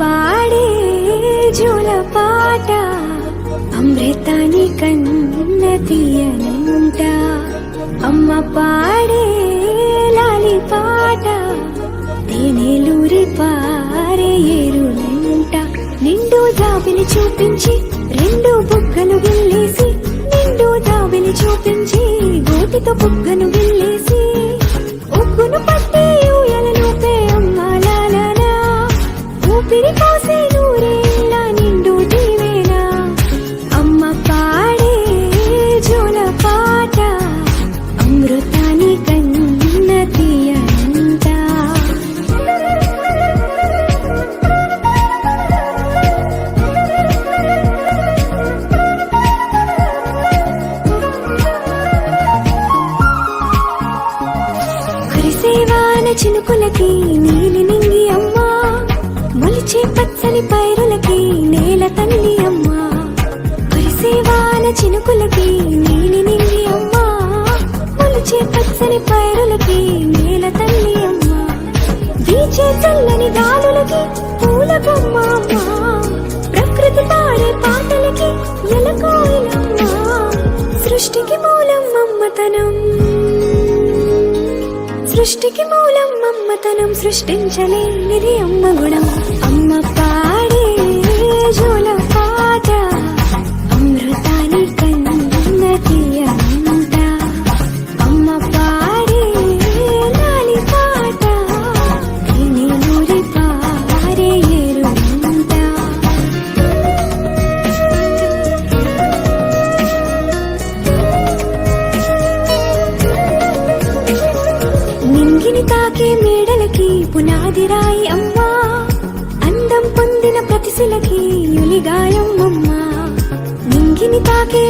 పాడే జోల పాట అమృతాని కన్న తీయనంట. అమ్మ పాడే లాలి పాట తేనెలూరి పారే ఏరునంట. నిండు జాబిలి చూపించి రెండు బుగ్గలు గిల్లేసి, నిండు జాబిలి చూపించి గోటితో బుగ్గను గిల్లేసి, ఉగ్గును పట్టి ఊయలలోపే అమ్మ లాలనా, ఊపిరి పోసే నూరేళ్ళ నిండు దీవేనా. అమ్మ పాడే జోల పాట అమృతాని కన్న తీయనంట. కురిసేవాన చినుకులకి నీలి నింగి అమ్మా, మొలిచే పచ్చని పైరులకి నేల తల్లి అమ్మా. కురిసేవాన చినుకులకి నీలి నింగి అమ్మా, మొలిచే పచ్చని పైరులకి నేల తల్లి అమ్మా. వీచే చల్లని గాలులకి పూల బొమ్మ అమ్మా, ప్రకృతి పాడే పాటలకి ఎలకోయిలమ్మా. సృష్టికి మూలం మమ్మతనం, సృష్టికి మూలం మమ్మతనం, సృష్టించలేనిది అమ్మ గుణం. అమ్మ పాడే జోల పాట అమృతాని కన్న తీయనంట. అమ్మ పాడే లాలి పాట తేనెలూరి పారే ఏరునంట. నింగిని తాకే మేడలకి పునాది రాయి అమ్మా, అందం పొందిన ప్రతిశిలకి యులిగాయం అమ్మా. నింగిని తాకే